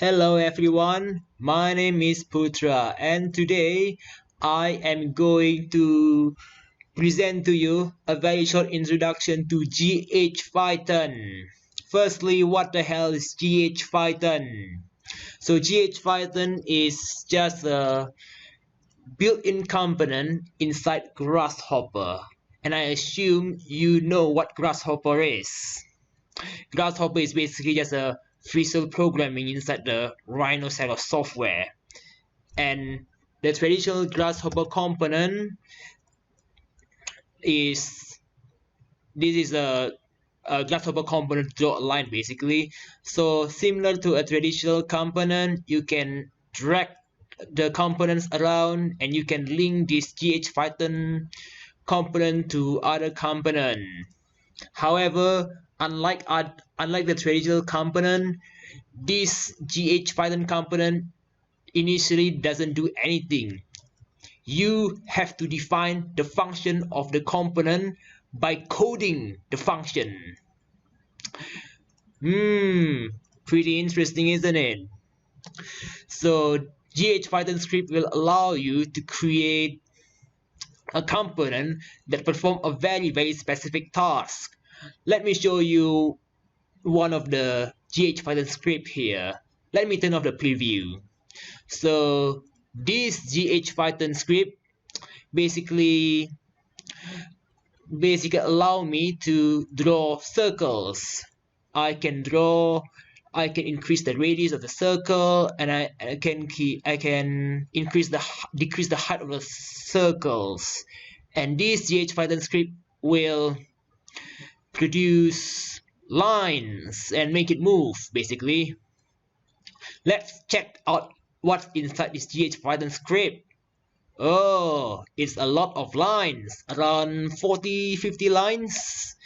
Hello everyone, my name is Putra and today I am going to present to you a very short introduction to GHPython. Firstly, what the hell is GHPython? So GHPython is just a built-in component inside Grasshopper, and I assume you know what Grasshopper is. Grasshopper is basically just a visual programming inside the Rhino set of software, and the traditional Grasshopper component is a Grasshopper component dot line basically. So similar to a traditional component, you can drag the components around and you can link this GHPython component to other component. However, unlike the traditional component, this GHPython component initially doesn't do anything. You have to define the function of the component by coding the function. Pretty interesting, isn't it? So GHPython script will allow you to create a component that perform a very specific task. Let me show you one of the GHPython script here. Let me turn off the preview. So this GHPython script basically allow me to draw circles. I can increase the radius of the circle, and I can decrease the height of the circles. And this GHPython script will produce lines and make it move basically. Let's check out what's inside this GHPython script. Oh, it's a lot of lines, around 40-50 lines.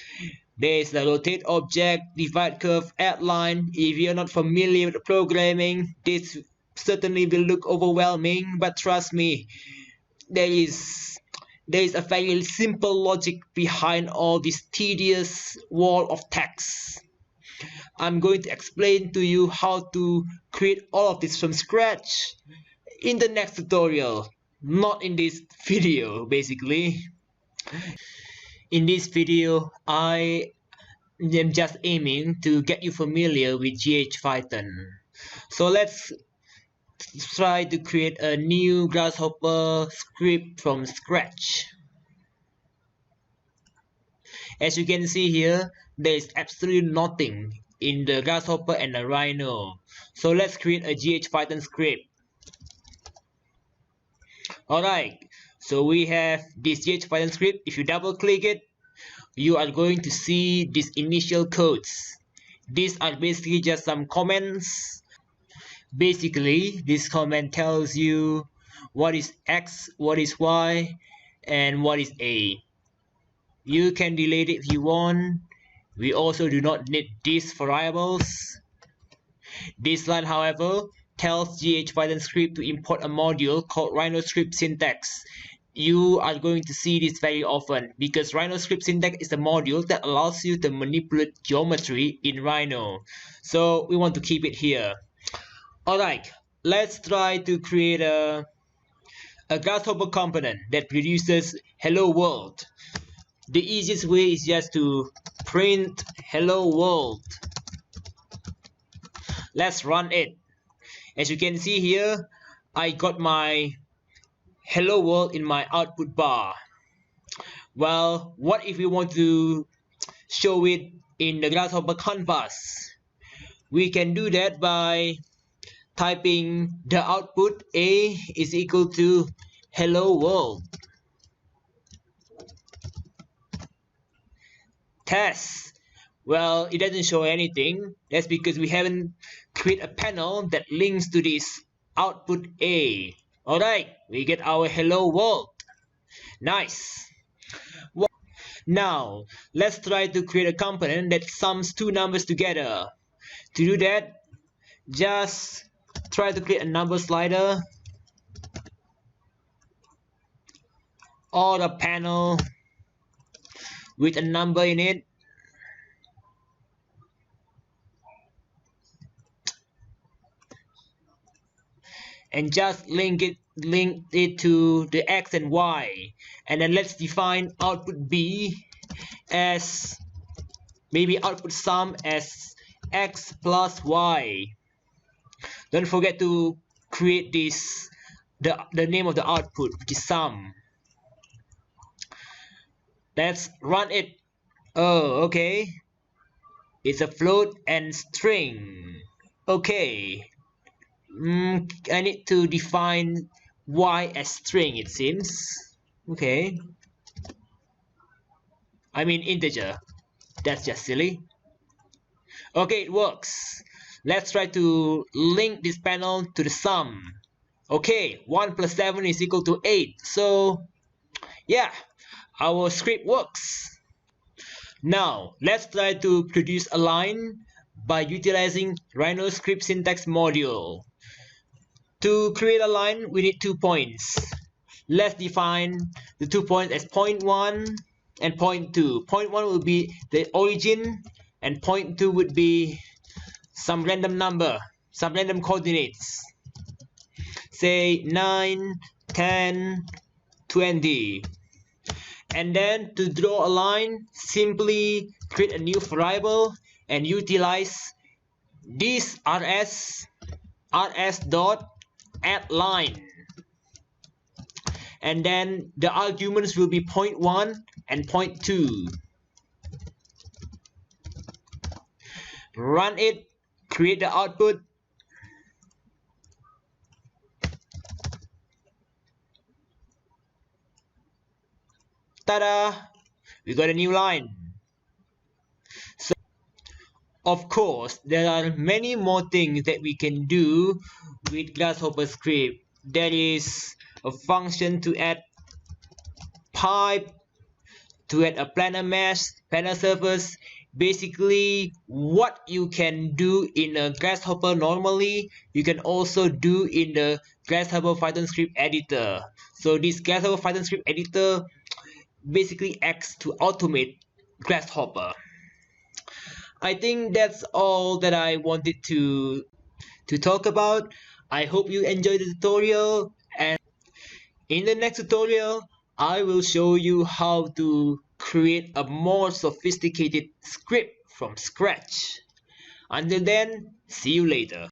There's the rotate object, divide curve, add line. If you're not familiar with programming, this certainly will look overwhelming, but trust me, there is a very simple logic behind all this tedious wall of text. I'm going to explain to you how to create all of this from scratch in the next tutorial, not in this video basically. In this video, I am just aiming to get you familiar with GHPython. So let's try to create a new Grasshopper script from scratch. As you can see here, there is absolutely nothing in the Grasshopper and the Rhino. So let's create a GHPython script. Alright, so we have this GHPython script. If you double click it, you are going to see these initial codes. These are basically just some comments. Basically, this comment tells you what is X, what is Y, and what is A. You can delete it if you want. We also do not need these variables. This line, however, tells GHPython script to import a module called Rhino script syntax. You are going to see this very often because Rhino script syntax is a module that allows you to manipulate geometry in Rhino. So we want to keep it here. Alright, let's try to create a Grasshopper component that produces hello world. The easiest way is just to print hello world. Let's run it. As you can see here, I got my hello world in my output bar. Well, what if we want to show it in the Grasshopper canvas? We can do that by typing the output A is equal to hello world. Test. Well, it doesn't show anything. That's because we haven't created a panel that links to this output A. Alright, we get our hello world. Nice. Now, let's try to create a component that sums two numbers together. To do that, just try to create a number slider or a panel with a number in it. and just link it to the X and Y, and then let's define output B as maybe output sum as X plus Y. Don't forget to create this the name of the output, which is sum. Let's run it. Oh, okay. It's a float and string. Okay. I need to define Y as string, it seems. Okay. I mean integer. That's just silly. Okay, it works. Let's try to link this panel to the sum. Okay, 1 plus 7 is equal to 8. So, yeah, our script works. Now, let's try to produce a line by utilizing Rhino script syntax module. To create a line, we need 2 points. Let's define the 2 points as point 1 and point 2. Point 1 will be the origin, and point 2 would be some random number, some random coordinates. Say 9, 10, 20. And then to draw a line, simply create a new variable and utilize this rs dot add line. And then the arguments will be point 1 and point 2. Run it, create the output. Ta-da! We got a new line. So, of course, there are many more things that we can do with Grasshopper script. There is a function to add pipe, to add a planar mesh, planar surface. Basically, what you can do in a Grasshopper normally, you can also do in the Grasshopper Python script editor. So this Grasshopper Python script editor basically acts to automate Grasshopper. I think that's all that I wanted to talk about. I hope you enjoyed the tutorial, and in the next tutorial I will show you how to create a more sophisticated script from scratch. Until then, see you later.